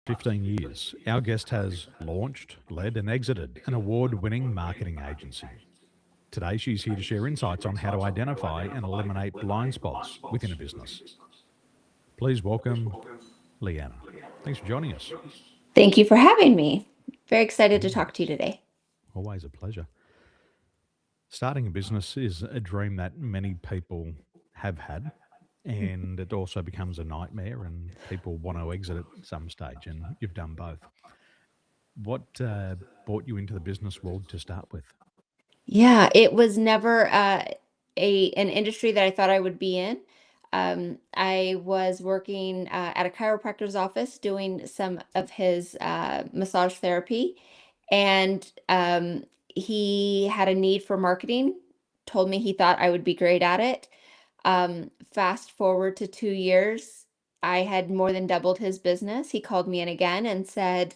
15 years, our guest has launched, led, and exited an award winning marketing agency. Today, she's here to share insights on how to identify and eliminate blind spots within a business. Please welcome Leanna. Thanks for joining us. Thank you for having me. Very excited to talk to you Always, today. always a pleasure. Starting a business is a dream that many people have had, and it also becomes a nightmare, and people want to exit at some stage, and you've done both. What brought you into the business world to start with? Yeah, it was never an industry that I thought I would be in. I was working at a chiropractor's office doing some of his massage therapy, and he had a need for marketing. Told me he thought I would be great at it. Fast forward to 2 years, I had more than doubled his business. He called me in again and said,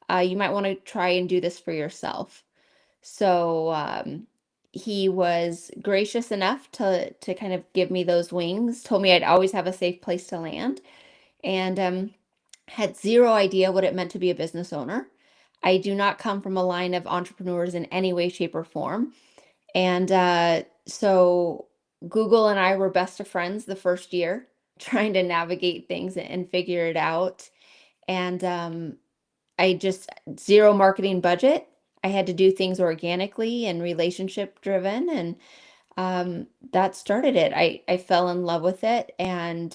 "You might want to try and do this for yourself." So he was gracious enough to kind of give me those wings. Told me I'd always have a safe place to land, and had zero idea what it meant to be a business owner. I do not come from a line of entrepreneurs in any way, shape, or form, and so Google and I were best of friends the first year, trying to navigate things and figure it out. And I just zero marketing budget. I had to do things organically and relationship driven, and that started it. I fell in love with it, and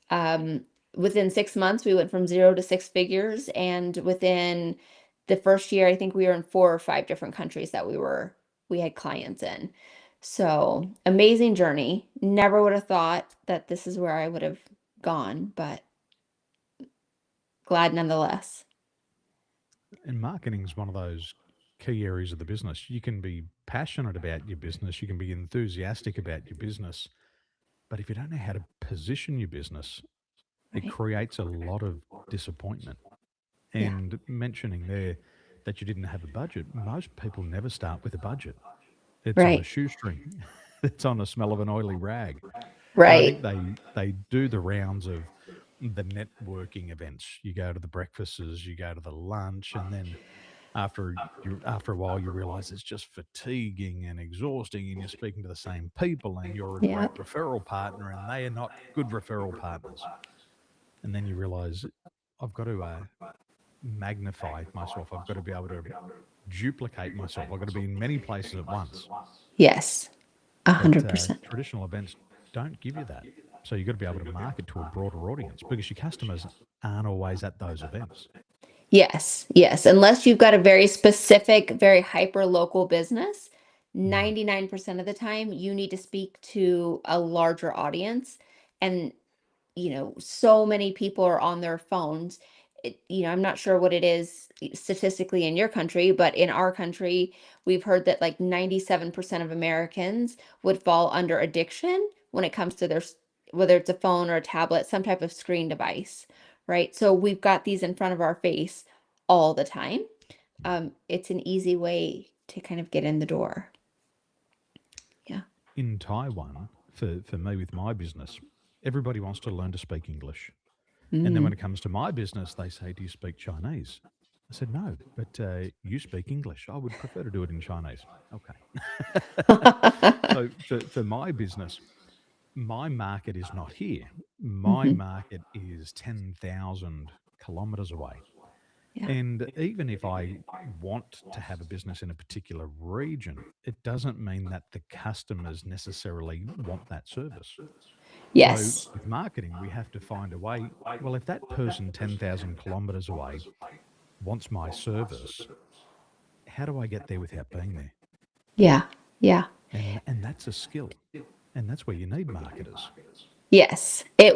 um, within 6 months, we went from zero to six figures. And within the first year, I think we were in four or five different countries that we had clients in. So amazing journey. Never would have thought that this is where I would have gone, but glad nonetheless. And marketing is one of those key areas of the business. You can be passionate about your business, you can be enthusiastic about your business, but if you don't know how to position your business, it Right. creates a lot of disappointment. Yeah. And mentioning there that you didn't have a budget, most people never start with a budget. It's on a Right. shoestring, it's on the smell of an oily rag. And I think Right. they do the rounds of the networking events. You go to the breakfasts, you go to the lunch, and then after a while you realize it's just fatiguing and exhausting, and you're speaking to the same people, and you're a Yeah. great referral partner, and they are not good referral partners. And then you realize I've got to magnify myself. I've got to be able to duplicate myself. I've got to be in many places at once. Yes. a But hundred percent. traditional events don't give you that. So you've got to be able to market to a broader audience because your customers aren't always at those events. Yes. Yes. Unless you've got a very specific, very hyper local business, Mm. 99% of the time you need to speak to a larger audience. And, so many people are on their phones. I'm not sure what it is statistically in your country, but in our country, we've heard that like 97% of Americans would fall under addiction when it comes to whether it's a phone or a tablet, some type of screen device, right? So we've got these in front of our face all the time. It's an easy way to kind of get in the door. Yeah. In Taiwan, for me with my business, everybody wants to learn to speak English. And then when Mm. it comes to my business, they say, "Do you speak Chinese?" I said, "No, but you speak English. I would prefer to do it in Chinese." Okay. So for my business, my market is not here. My Mhm. market is 10,000 kilometers away. Yeah. And even if I want to have a business in a particular region, it doesn't mean that the customers necessarily want that service. So Yes. with marketing, we have to find a way. Well, if that person 10,000 kilometers away wants my service, how do I get there without being there? Yeah. Yeah. And that's a skill. And that's where you need marketers. Yes, it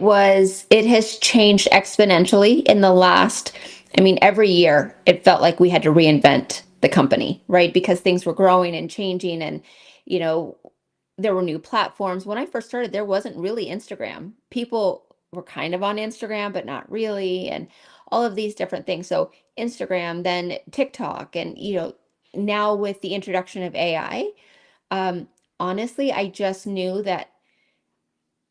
has changed exponentially in the last, I mean, every year it felt like we had to reinvent the company, right? Because things were growing and changing, and, you know, there were new platforms. When I first started, there wasn't really Instagram. People were kind of on Instagram, but not really, and all of these different things. So Instagram, then TikTok, and, now with the introduction of AI, um, honestly, I just knew that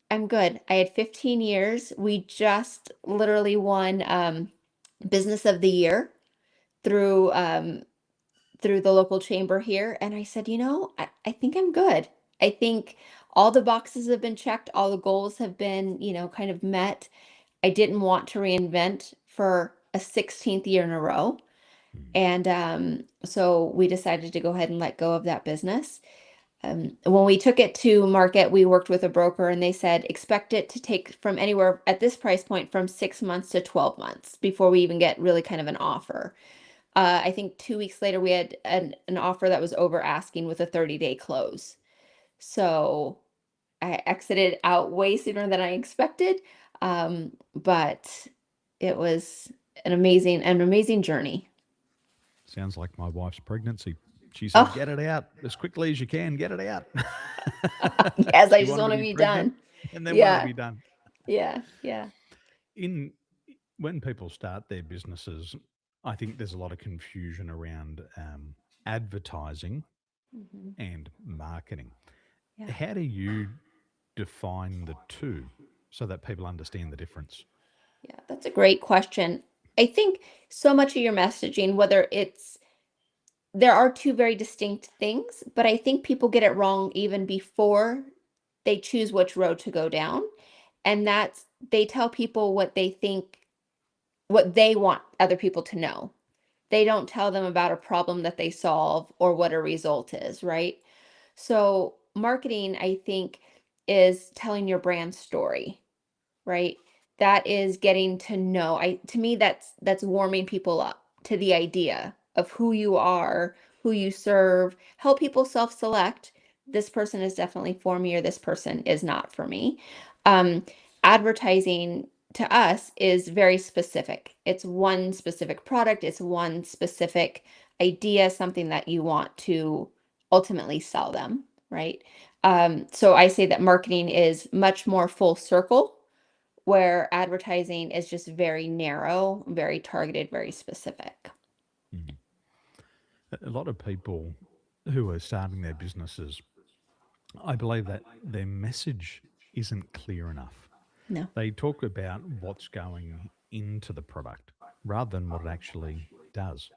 I'm good. I had 15 years. We just literally won. business of the year through through the local chamber here. And I said, I think I'm good. I think all the boxes have been checked, all the goals have been, kind of met. I didn't want to reinvent for a 16th year in a row. Mm. And so we decided to go ahead and let go of that business. When we took it to market, we worked with a broker and they said, expect it to take from anywhere at this price point from 6 months to 12 months before we even get really kind of an offer. I think 2 weeks later, we had an offer that was over asking with a 30-day close. So I exited out way sooner than I expected. But it was an amazing journey. Sounds like my wife's pregnancy. She said, Oh, "Get it out as quickly as you can. Get it out." yes, I She just wanted want to to be be pregnant done. and then wanted to Yeah, be done. yeah. In When people start their businesses, I think there's a lot of confusion around advertising Hmm. and marketing. Yeah. How do you define the two so that people understand the difference? Yeah, that's a great question. I think so much of your messaging, whether it's there are two very distinct things, but I think people get it wrong even before they choose which road to go down. And that's they tell people what they think, what they want other people to know. They don't tell them about a problem that they solve or what a result is, right? So, marketing, I think, is telling your brand story, right? That is getting to know. I to me that's warming people up to the idea of who you are, who you serve, help people self-select. This person is definitely for me or this person is not for me. Um, Advertising to us is very specific. It's one specific product, it's one specific idea, something that you want to ultimately sell them, right? So I say that marketing is much more full circle where advertising is just very narrow, very targeted, very specific. Mhm. A lot of people who are starting their businesses, I believe that their message isn't clear enough. No. They talk about what's going into the product rather than what it actually does.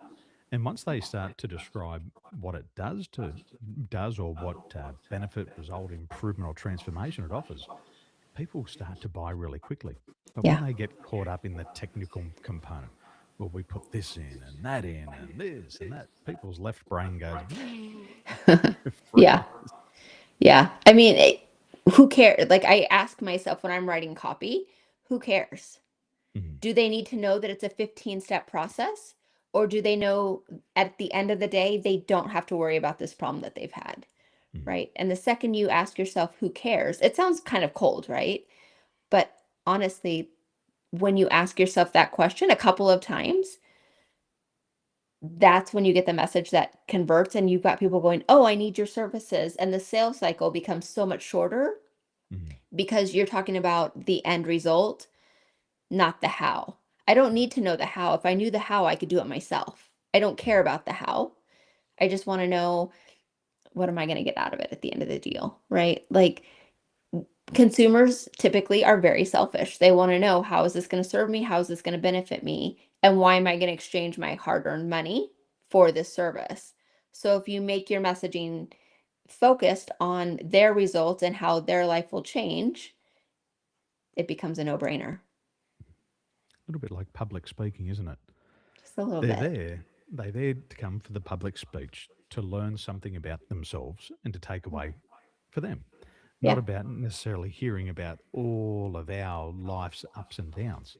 And once they start to describe what it does or what benefit, result, improvement, or transformation it offers, people start to buy really quickly. But when Yeah. they get caught up in the technical component, well, we put this in and this and that, people's left brain goes Yeah. freeze. Yeah. I mean, who cares? Like, I ask myself when I'm writing copy, who cares? Mhm, Do they need to know that it's a 15-step process? Or do they know at the end of the day, they don't have to worry about this problem that they've had? mhm. Right. And the second you ask yourself, who cares? It sounds kind of cold, right? But honestly, when you ask yourself that question a couple of times, that's when you get the message that converts and you've got people going, "Oh, I need your services." And the sales cycle becomes so much shorter Mhm. because you're talking about the end result, not the how. I don't need to know the how. If I knew the how, I could do it myself. I don't care about the how. I just want to know what am I going to get out of it at the end of the deal, right? Like consumers typically are very selfish. They want to know how is this going to serve me? How is this going to benefit me? And why am I going to exchange my hard-earned money for this service? So if you make your messaging focused on their results and how their life will change, it becomes a no-brainer. A little bit like public speaking, isn't it? Just a little They're bit. there. They're there to come for the public speech, to learn something about themselves and to take away for them. Not Yeah. about necessarily hearing about all of our life's ups and downs.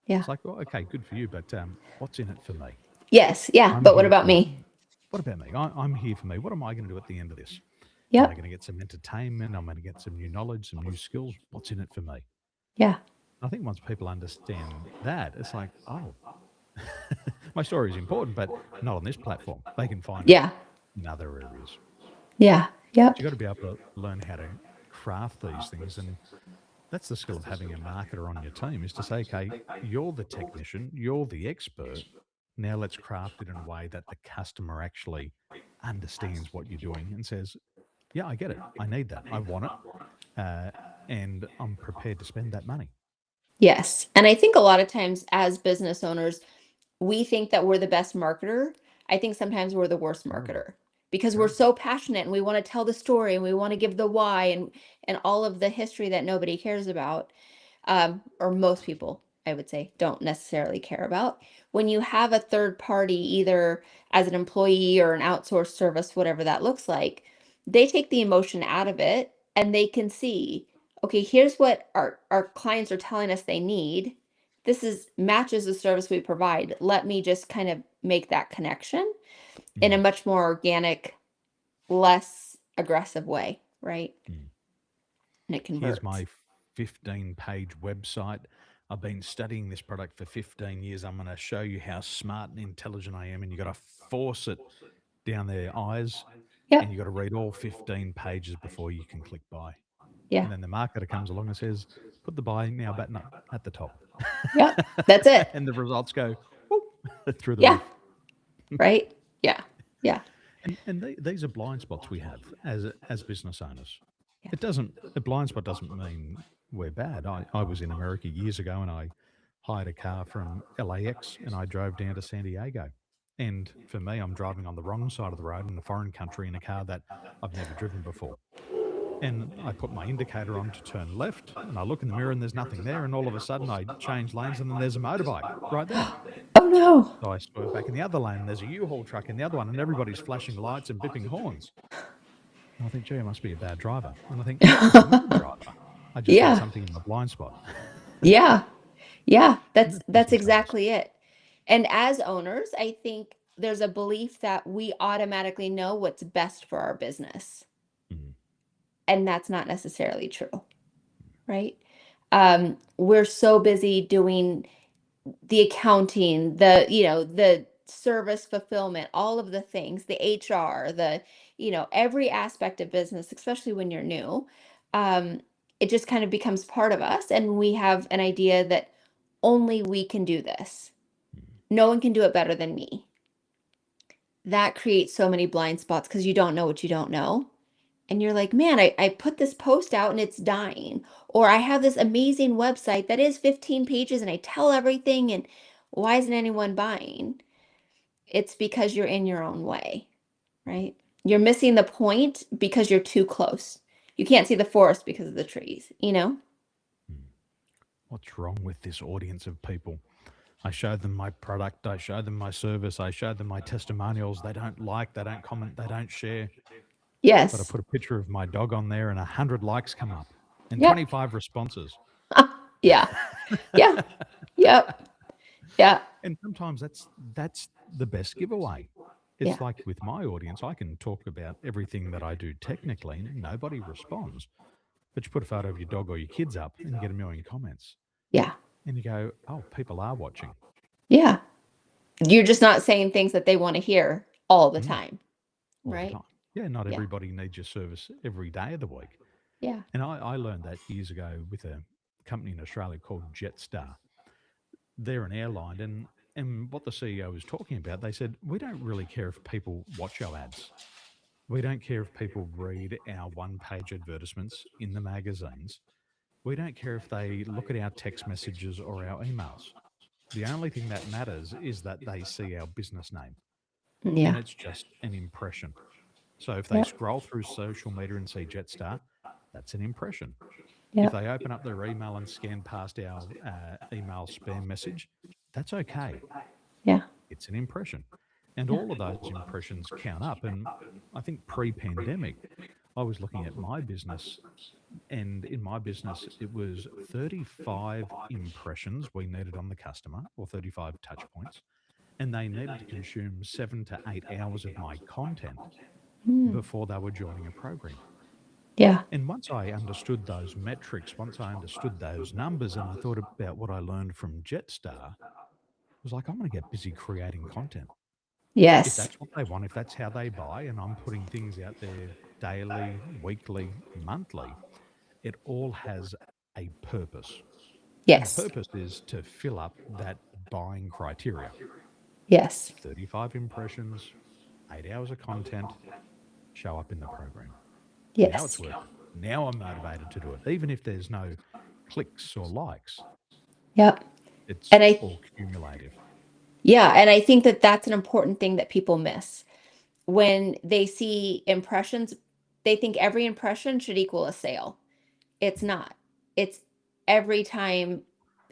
Yeah. It's like, well, okay, good for you, but what's in it for me? Yes. Yeah. I'm But what here about for, me? what about me? I'm here for me. What am I going to do at the end of this? Am I Yep. going to get some entertainment? Am I going to get some new knowledge, some new skills? What's in it for me? Yeah. I think once people understand that, it's like, oh, my story is important, but not on this platform. They can find it Yeah. in other areas. Yeah. But Yep. you've got to be able to learn how to craft these things. And that's the skill of having a marketer on your team is to say, okay, you're the technician, you're the expert. Now let's craft it in a way that the customer actually understands what you're doing and says, yeah, I get it. I need that. I want it. Uh, and I'm prepared to spend that money. Yes. And I think a lot of times as business owners, we think that we're the best marketer. I think sometimes we're the worst Terrible. marketer because we're Terrible. so passionate and we want to tell the story and we want to give the why and all of the history that nobody cares about, or most people, I would say, don't necessarily care about. When you have a third party, either as an employee or an outsourced service, whatever that looks like, they take the emotion out of it and they can see, okay, here's what our clients are telling us they need. This is matches the service we provide. Let me just kind of make that connection in a Mm, much more organic, less aggressive way, right? mm. And it Here's converts. my 15-page website. I've been studying this product for 15 years. I'm going to show you how smart and intelligent I am. And you got to force it down their eyes Yeah. and you got to read all 15 pages before you can click buy. Yeah. And then the marketer comes along and says, put the buy now button up at the top. Yeah. That's it. And the results go whoop, through the Yeah. roof. Right. Yeah. Yeah. And these are blind spots we have as business owners. Yeah. It doesn't a blind spot doesn't mean we're bad. I was in America years ago and I hired a car from LAX and I drove down to San Diego. And for me, I'm driving on the wrong side of the road in a foreign country in a car that I've never driven before. And I put my indicator on to turn left and I look in the mirror and there's nothing there. And all of a sudden I change lanes and then there's a motorbike right there. Oh no. So I swerve back in the other lane and there's a U-Haul truck in the other one and everybody's flashing lights and bipping horns. And I think, gee, I must be a bad driver. And I think, I'm not a driver. I just had Yeah. something in my blind spot. Yeah. Yeah. And That's that's that's business owners. exactly it. And as owners, I think there's a belief that we automatically know what's best for our business. Mm, And that's not necessarily true, right? We're so busy doing the accounting, the service fulfillment, all of the things, the HR, every aspect of business, especially when you're new. Um, it just kind of becomes part of us, and we have an idea that only we can do this. mm, No one can do it better than me. That creates so many blind spots because you don't know what you don't know. And you're like, man, I put this post out and it's dying. Or I have this amazing website that is 15 pages and I tell everything, and why isn't anyone buying? It's because you're in your own way, right? You're missing the point because you're too close. You can't see the forest because of the trees, you know? mm. What's wrong with this audience of people? I show them my product, I show them my service, I show them my testimonials. They don't like, they don't comment, they don't share. But I Yes. put a picture of my dog on there and 100 likes come up and Yep. 25 responses. Yeah. Yeah. Yep. Yeah. And sometimes that's the best giveaway. Yeah. It's like with my audience, I can talk about everything that I do technically and nobody responds. But you put a photo of your dog or your kids up and you get a million comments. Yeah. And you go, oh, people are watching. Yeah. You're just not saying things that they want to hear all the Mm, time, all the right? time. Yeah, not Yeah. everybody needs your service every day of the week. Yeah. And I learned that years ago with a company in Australia called Jetstar. They're an airline. And what the CEO was talking about, they said, we don't really care if people watch our ads. We don't care if people read our one page advertisements in the magazines. We don't care if they look at our text messages or our emails. The only thing that matters is that they see our business name and Yeah. it's just an impression. So if they Yep. scroll through social media and see Jetstar, that's an impression. If Yep. they open up their email and scan past our email spam message, that's okay. Yeah. It's an impression. And Yeah. all of those impressions count up. And I think pre pandemic, I was looking at my business, and in my business, it was 35 impressions we needed on the customer, or 35 touch points, and they needed to consume 7 to 8 hours of my content Mm. before they were joining a program. Yeah. And once I understood those metrics, once I understood those numbers, and I thought about what I learned from Jetstar, I was like, I'm going to get busy creating content. If Yes. that's what they want, if that's how they buy, and I'm putting things out there daily, weekly, monthly, it all has a purpose. And the Yes. purpose is to fill up that buying criteria. Yes. 35 impressions, 8 hours of content, show up in the program. Now it's Yes. working. Now I'm motivated to do it. Even if there's no clicks or likes, Yep. it's And I all cumulative. Yeah, and I think that that's an important thing that people miss. When they see impressions, they think every impression should equal a sale. It's not. It's every time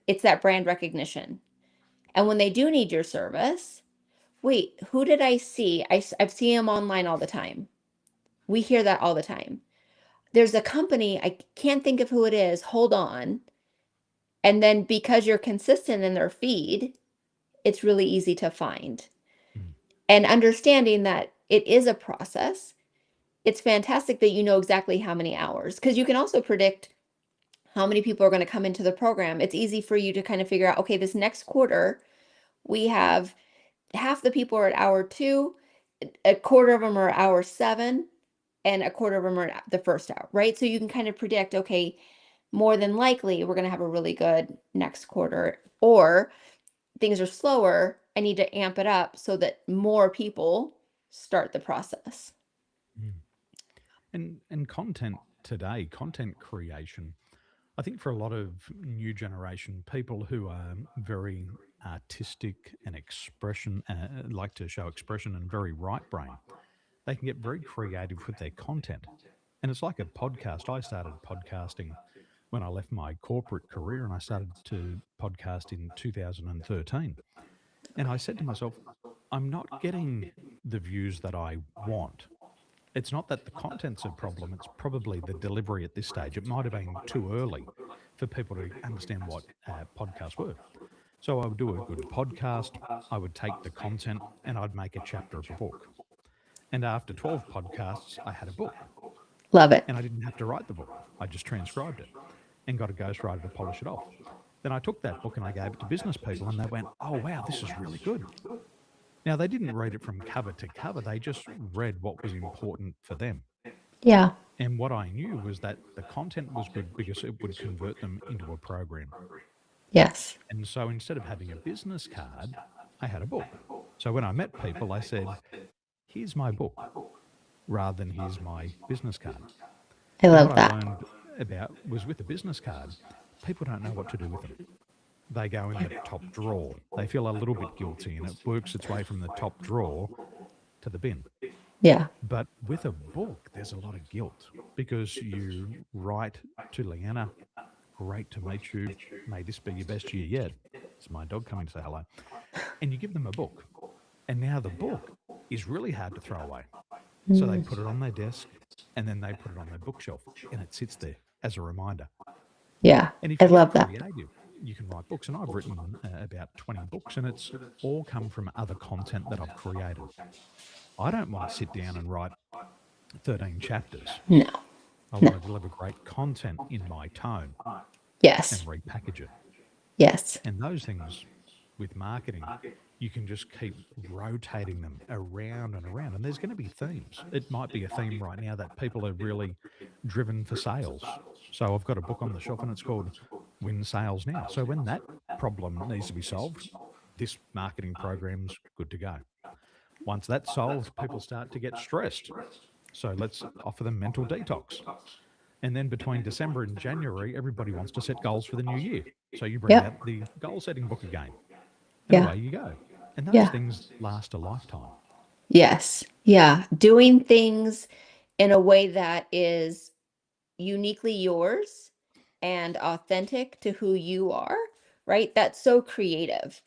it's that brand recognition. And when they do need your service, wait, who did I see? I've seen them online all the time. We hear that all the time. There's a company, I can't think of who it is. Hold on. And then because you're consistent in their feed, it's really easy to find. Mm. And understanding that it is a process, it's fantastic that you know exactly how many hours, because you can also predict how many people are going to come into the program. It's easy for you to kind of figure out, okay, this next quarter, we have half the people are at hour 2, a quarter of them are at hour 7, and a quarter of them are at the first hour, right? So you can kind of predict, okay, more than likely we're going to have a really good next quarter, or things are slower. I need to amp it up so that more people start the process. Mm. And content today, content creation, I think for a lot of new generation people who are very artistic and expression, like to show expression and very right brain, they can get very creative with their content. And it's like a podcast. I started podcasting when I left my corporate career, and I started to podcast in 2013. And I said to myself, I'm not getting the views that I want. It's not that the content's a problem, it's probably the delivery at this stage. It might have been too early for people to understand what podcasts were. So I would do a good podcast, I would take the content, and I'd make a chapter of a book. And after 12 podcasts, I had a book, Love it. and I didn't have to write the book. I just transcribed it and got a ghostwriter to polish it off. Then I took that book and I gave it to business people, and they went, "Oh, wow, this is really good." Now, they didn't read it from cover to cover, they just read what was important for them. Yeah. And what I knew was that the content was good because it would convert them into a program. Yes. And so instead of having a business card, I had a book. So when I met people, I said, "Here's my book," rather than "Here's my business card." I And what love I that. learned about was with a business card, people don't know what to do with them. They go in the top drawer. They feel a little bit guilty, and it works its way from the top drawer to the bin. Yeah. But with a book, there's a lot of guilt because you write to Leanna, "Great to meet you. May this be your best year yet." It's my dog coming to say hello. And you give them a book. And now the book is really hard to throw away. So they Mm. put it on their desk and then they put it on their bookshelf and it sits there as a reminder. Yeah. And if I you get love that. creative, you can write books. And I've written about 20 books, and it's all come from other content that I've created. I don't want to sit down and write 13 chapters. No. I No. want to deliver great content in my tone and Yes. repackage it. Yes. And those things with marketing, you can just keep rotating them around and around. And there's going to be themes. It might be a theme right now that people are really driven for sales. So I've got a book on the shelf and it's called Win Sales Now. So when that problem needs to be solved, this marketing program's good to go. Once that's solved, people start to get stressed. So let's offer them mental detox. And then between December and January, everybody wants to set goals for the new year. So you bring Yep. out the goal setting book again, and Yeah. away you go. And those Yeah. things last a lifetime. Yes. Yeah. Doing things in a way that is uniquely yours and authentic to who you are, right? That's so creative.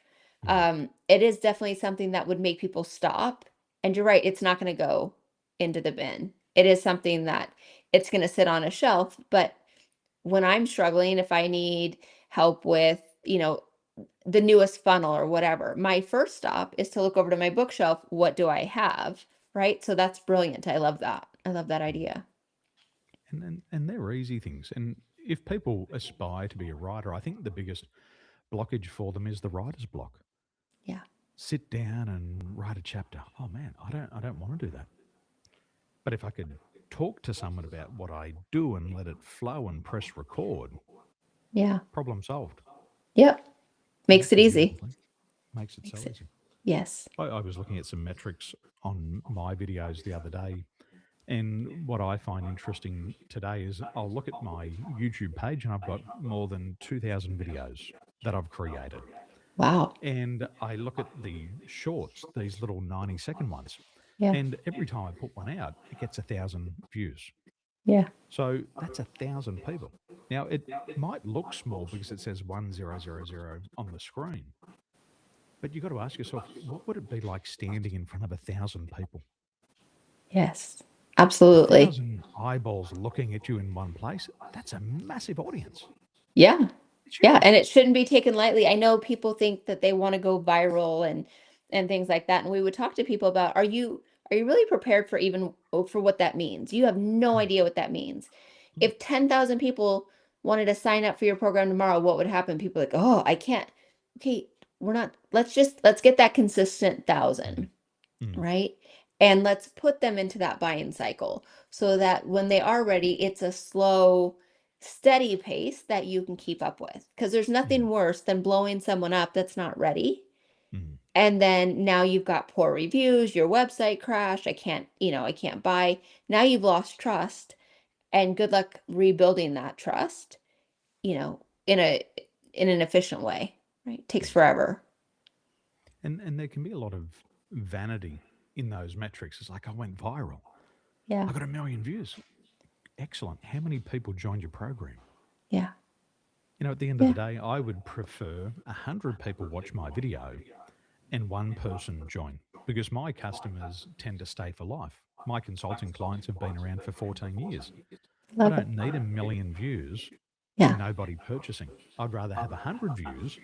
Mm. It is definitely something that would make people stop. And you're right, it's not going to go into the bin. It is something that it's going to sit on a shelf. But when I'm struggling, if I need help with, the newest funnel or whatever, my first stop is to look over to my bookshelf. What do I have? Right. So that's brilliant. I love that. I love that Mm. idea. And they're easy things. And if people aspire to be a writer, I think the biggest blockage for them is the writer's block. Yeah. Sit down and write a chapter. Oh man, I don't want to do that. But if I could talk to someone about what I do and let it flow and press record, Yeah. problem solved. Yep. And Makes that's it the beautiful easy. thing. Makes it Makes so it. easy. Yes. I was looking at some metrics on my videos the other day. And what I find interesting today is I'll look at my YouTube page and I've got more than 2,000 videos that I've created. Wow. And I look at the shorts, these little 90-second ones, Yeah. and every time I put one out, it gets 1,000 views. Yeah. So that's 1,000 people. Now, it might look small because it says 1000 on the screen, but you've got to ask yourself, what would it be like standing in front of 1,000 people? Yes. A Absolutely. thousand eyeballs looking at you in one place, that's a massive audience. Yeah. It's Yeah, and huge. it shouldn't be taken lightly. I know people think that they want to go viral and things like that. And we would talk to people about, are you really prepared for even for what that means? You have no Mm, idea what that means. mm, If 10,000 people wanted to sign up for your program tomorrow, what would happen? People are like, "Oh, I can't." Okay, we're not let's get that consistent mm, 1,000, mm, right? And let's put them into that buy-in cycle so that when they are ready, it's a slow, steady pace that you can keep up with. Because there's yeah, nothing worse than blowing someone up that's not ready. mm, And then now you've got poor reviews, your website crashed, I can't buy. Now you've lost trust, and good luck rebuilding that trust, you know, in an efficient way, right? It takes yeah. forever. And there can be a lot of vanity in those metrics. It's like, I went viral. Yeah. I got 1 million views. Excellent. How many people joined your program? Yeah. At the end of the Yeah. day, I would prefer 100 people watch my video and one person join because my customers tend to stay for life. My consulting clients have been around for 14 years. I Love it. don't need 1 million views Yeah. and nobody purchasing. I'd rather have 100 views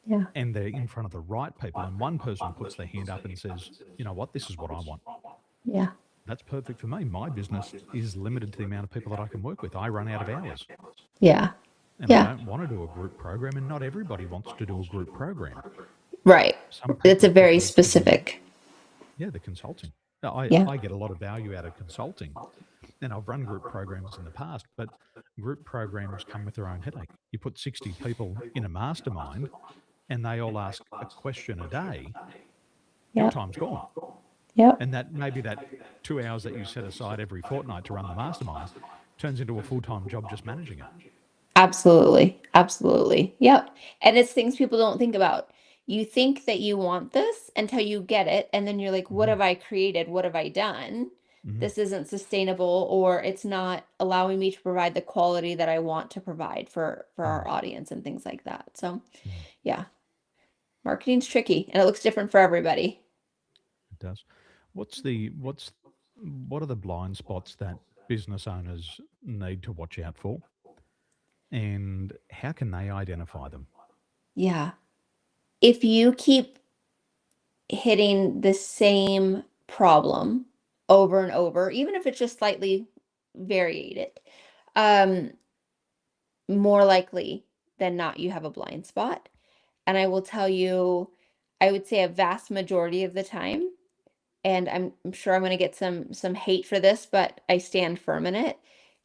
Yeah. and they're in front of the right people and one person puts their hand up and says, you know what, this is what I want. Yeah. That's perfect for me. My business is limited to the amount of people that I can work with. I run out of hours Yeah. and I Yeah. don't want to do a group program, and not everybody wants to do a group program. Right. Some It's a people very prefer to do, specific. yeah, the consulting. Now, I, Yeah. I get a lot of value out of consulting, and I've run group programs in the past, but group programs come with their own headache. You put 60 people in a mastermind and they all ask a question a day, your Yep. time's gone. Yep. And that maybe that 2 hours that you set aside every fortnight to run the mastermind turns into a full-time job just managing it. Absolutely. Absolutely. Yep. And it's things people don't think about. You think that you want this until you get it, and then you're like, what Mm-hmm. have I created? What have I done? Mm-hmm. This isn't sustainable, or it's not allowing me to provide the quality that I want to provide for Mm-hmm. our audience and things like that. So, Mm-hmm. yeah, marketing's tricky and it looks different for everybody. It does. What are the blind spots that business owners need to watch out for, and how can they identify them? Yeah. If you keep hitting the same problem over and over, even if it's just slightly variated, um, more likely than not, you have a blind spot. And I will tell you, I would say a vast majority of the time, and I'm sure I'm going to get some hate for this, but I stand firm in it.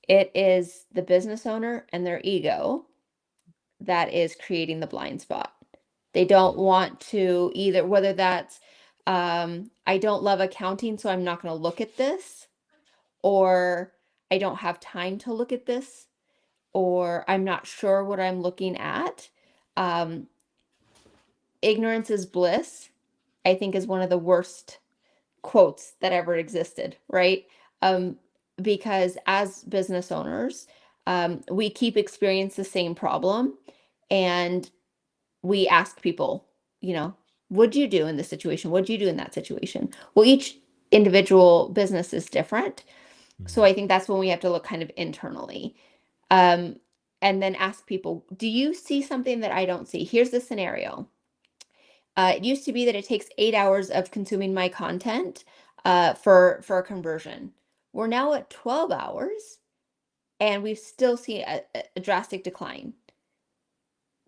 It is the business owner and their ego that is creating the blind spot. They don't want to either, whether that's, I don't love accounting, so I'm not going to look at this, or I don't have time to look at this, or I'm not sure what I'm looking at. Um, Ignorance is bliss, I think, is one of the worst quotes that ever existed, right? Um, because as business owners, we keep experiencing the same problem, and we ask people, you know, what'd you do in this situation? What'd you do in that situation? Well, each individual business is different. So Mm. I think that's when we have to look kind of internally. Um, and then ask people, do you see something that I don't see? Here's the scenario. It used to be that it takes 8 hours of consuming my content for a conversion. We're now at 12 hours and we've still seen a drastic decline.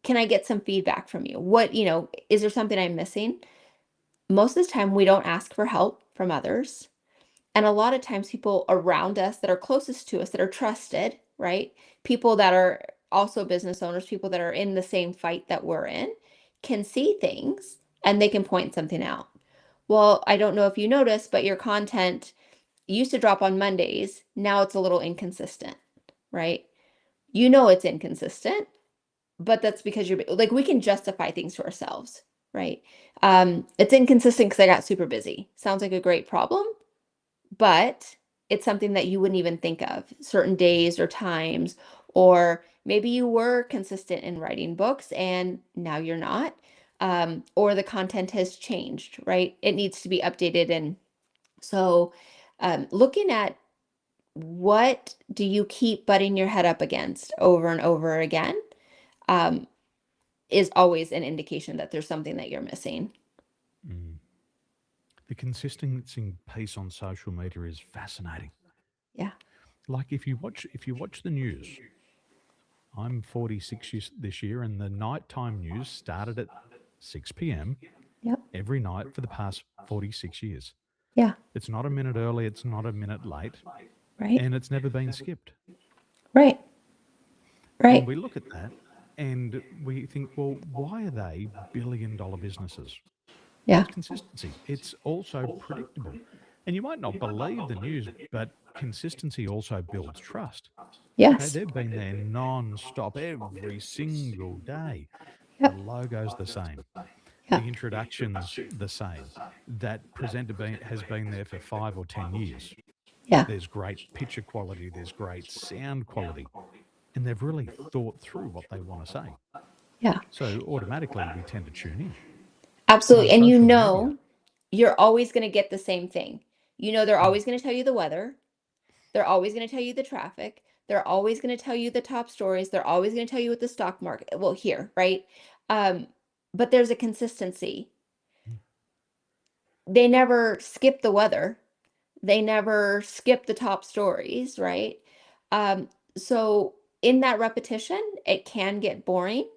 Can I get some feedback from you? Is there something I'm missing? Most of the time, we don't ask for help from others. And a lot of times, people around us that are closest to us, that are trusted, right? People that are also business owners, people that are in the same fight that we're in, can see things and they can point something out. Well, I don't know if you noticed, but your content used to drop on Mondays. Now it's a little inconsistent, right? You know it's inconsistent. but that's because you're like, we can justify things to ourselves, right? It's inconsistent because I got super busy. Sounds like a great problem, but it's something that you wouldn't even think of certain days or times, or maybe you were consistent in writing books and now you're not, or the content has changed, right? It needs to be updated. And so, looking at what do you keep butting your head up against over and over again, um, is always an indication that there's something that you're missing. Mm. The consistency piece on social media is fascinating. Yeah. Like if you watch the news, I'm 46 this year, and the nighttime news started at 6 p.m. Yep. every night for the past 46 years. Yeah. It's not a minute early, it's not a minute late, Right. and it's never been skipped. Right. And Right. we look at that and we think, well, why are they billion-dollar businesses? Well, Yeah. it's consistency. It's also predictable. And you might not believe the news, but consistency also builds trust. Okay, Yes. they've been there non-stop every single day. The Yep. logo's the same. Yeah. The introduction's the same. That presenter has been there for 5 or 10 years. Yeah. There's great picture quality, there's great sound quality, and they've really thought through what they want to say. Yeah. So automatically we tend to tune in. But Absolutely. on And you social media, know, you're always going to get the same thing. You know, they're mm, always going to tell you the weather. They're always going to tell you the traffic. They're always going to tell you the top stories. They're always going to tell you what the stock market, well, here, right? Um, but there's a consistency. mm, They never skip the weather. They never skip the top stories, right? So in that repetition, it can get boring.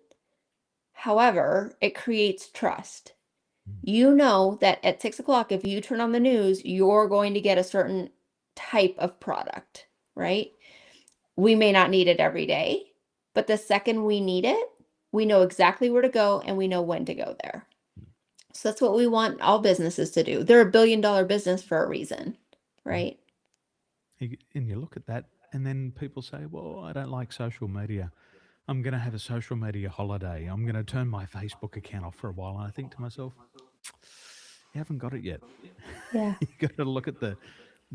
However, it creates trust. mm, You know that at 6 o'clock, if you turn on the news, you're going to get a certain type of product, right? We may not need it every day, but the second we need it, we know exactly where to go and we know when to go there. mm, So that's what we want all businesses to do. They're a billion-dollar business for a reason, mm. right? And you look at that, and then people say, well, I don't like social media. I'm going to have a social media holiday. I'm going to turn my Facebook account off for a while. And I think to myself, you haven't got it yet. Yeah. You got to look at the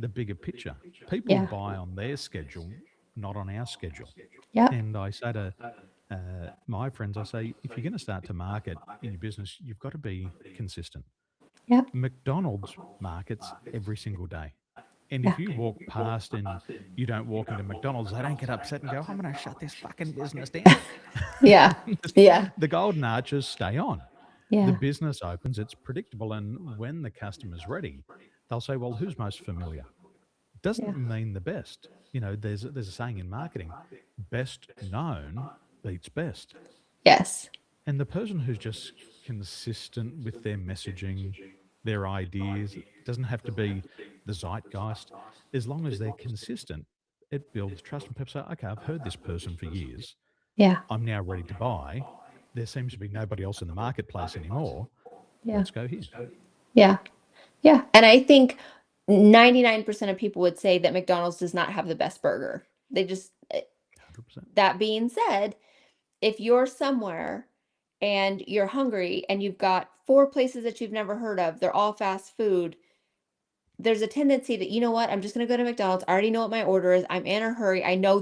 bigger picture. People Yeah. buy on their schedule, not on our schedule. Yep. And I say to my friends, I say, if you're going to start to market in your business, you've got to be consistent. Yep. McDonald's markets every single day. And Yeah. if you walk past and you don't walk into McDonald's, they don't get upset and go, I'm going to shut this fucking business down. Yeah. Yeah. The golden arches stay on. The Yeah. business opens, it's predictable. And when the customer's ready, they'll say, well, who's most familiar? Doesn't Yeah. mean the best. You know, there's a saying in marketing, best known beats best. Yes. And the person who's just consistent with their messaging, their ideas, it doesn't have to be the zeitgeist. As long as they're consistent, it builds trust. And people say, okay, I've heard this person for years. Yeah. I'm now ready to buy. There seems to be nobody else in the marketplace anymore. Yeah. Let's go here. Yeah. Yeah. And I think 99% of people would say that McDonald's does not have the best burger. They just, 100%. that being said, if you're somewhere and you're hungry and you've got four places that you've never heard of, they're all fast food, there's a tendency that, you know what, I'm just going to go to McDonald's. I already know what my order is. I'm in a hurry. I know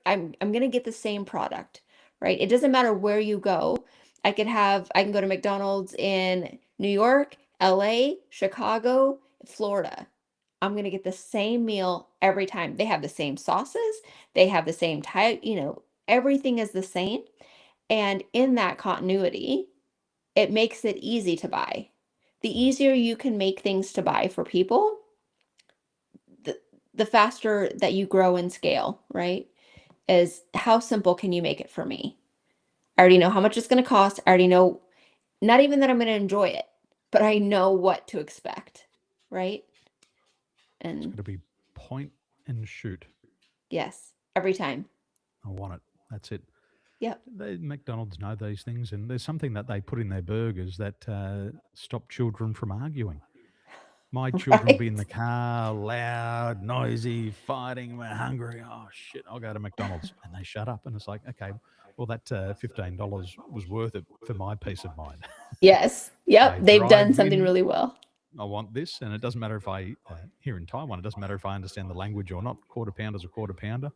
I'm going to get the same product, right? It doesn't matter where you go. I can go to McDonald's in New York, LA, Chicago, Florida. I'm going to get the same meal every time. They have the same sauces, they have the same type, everything is the same. And in that continuity, it makes it easy to buy. The easier you can make things to buy for people, the, the faster that you grow and scale, right? Is how simple can you make it for me? I already know how much it's going to cost. I already know, not even that I'm going to enjoy it, but I know what to expect, right? It's And got to be point and shoot. yes, every time. I want it. That's it. Yep. McDonald's know these things, and there's something that they put in their burgers that stop children from arguing. My children will be in Right. the car, loud, noisy, fighting. We're hungry. Oh shit! I'll go to McDonald's, and they shut up. And it's like, okay, Well, that $15 was worth it for my peace of mind. Yes. Yep. I They've done drive something in, really well. I want this, and it doesn't matter if here in Taiwan, it doesn't matter if I understand the language or not. Quarter pounder is a quarter pounder.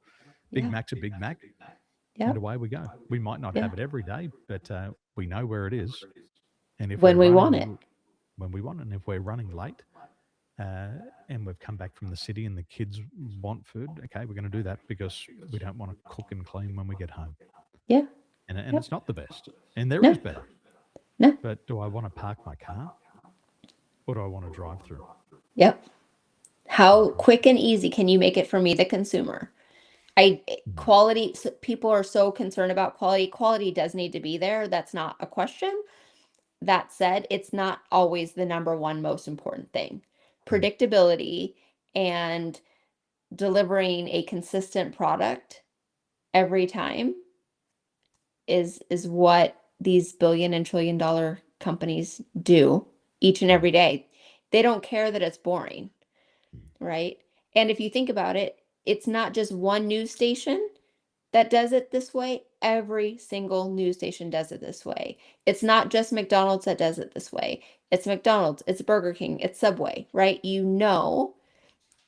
Big Yeah. Mac's a Big Mac, and Yep. away we go. We might not Yeah. have it every day, but we know where it is. And if we're When we want it. running when we want, and if we're running late, uh, and we've come back from the city and the kids want food, okay, we're going to do that because we don't want to cook and clean when we get home. Yeah. And Yep. it's not the best, and there No. is better. No. But do I want to park my car, or do I want to drive through? Yep. How Mhm. quick and easy can you make it for me, the consumer? Mm. Quality, people are so concerned about quality. Quality does need to be there. That's not a question. That said, it's not always the number one most important thing. Mm. Predictability and delivering a consistent product every time is what these billion and trillion dollar companies do each and Mm. every day. They don't care that it's boring, Mm. right? And if you think about it, it's not just one news station that does it this way. Every single news station does it this way. It's not just McDonald's that does it this way. It's McDonald's, it's Burger King, it's Subway, right? You know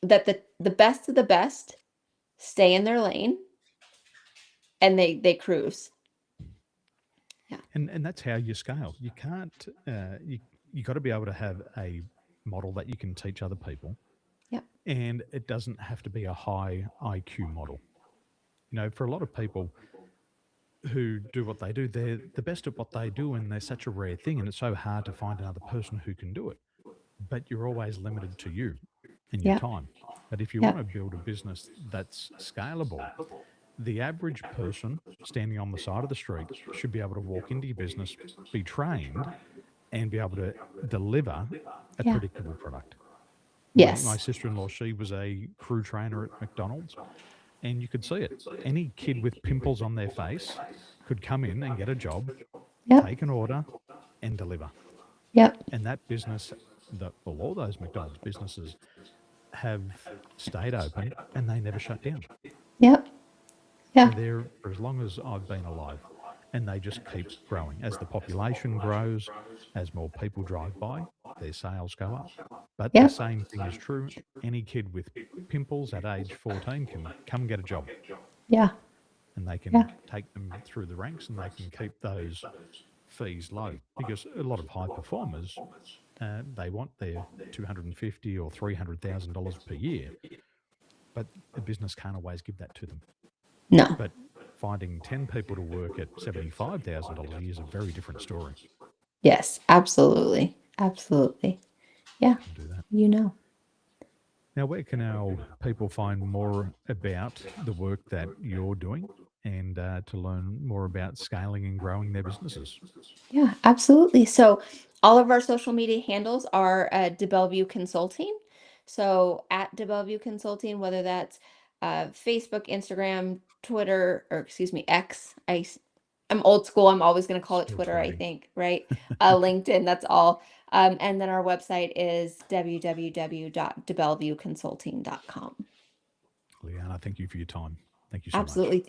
that the best of the best stay in their lane and they cruise. Yeah. And that's how you scale. You can't. You got to be able to have a model that you can teach other people, Yep. and it doesn't have to be a high IQ model. For a lot of people who do what they do, they're the best at what they do, and they're such a rare thing, and it's so hard to find another person who can do it. But you're always limited to you and your Yep. time. But if you want Yep. to build a business that's scalable, the average person standing on the side of the street should be able to walk into your business, be trained, and be able to deliver a Yeah. predictable product. My Yes. sister-in-law, she was a crew trainer at McDonald's, and you could see it. Any kid with pimples on their face could come in and get a job, Yep. take an order, and deliver. Yep. And that business, all those McDonald's businesses have stayed open and they never shut down. Yep. Yeah. They're there for as long as I've been alive, and they just keep growing. As the population grows, as more people drive by, their sales go up. But the Yep. same thing is true. Any kid with pimples at age 14 can come get a job, Yeah. and they Yeah. can take them through the ranks, and they can keep those fees low because a lot of high performers, they want their 250 or $300,000 per year, but a business can't always give that to them. No. But finding 10 people to work at $75,000 a year is a very different story. Yes. Absolutely. Absolutely. Yeah. Can do that. You know. Now, where can our people find more about the work that you're doing and to learn more about scaling and growing their businesses? Yeah, absolutely. So all of our social media handles are DeBellevue Consulting. So at DeBellevue Consulting, whether that's Facebook, Instagram, Twitter, or excuse me, X. I'm old school. I'm always going to call it Still Twitter, I tweeting. think, right? LinkedIn, that's all. And then our website is www.debellevueconsulting.com. Leanna, thank you for your time. Thank you so much. Absolutely. Thank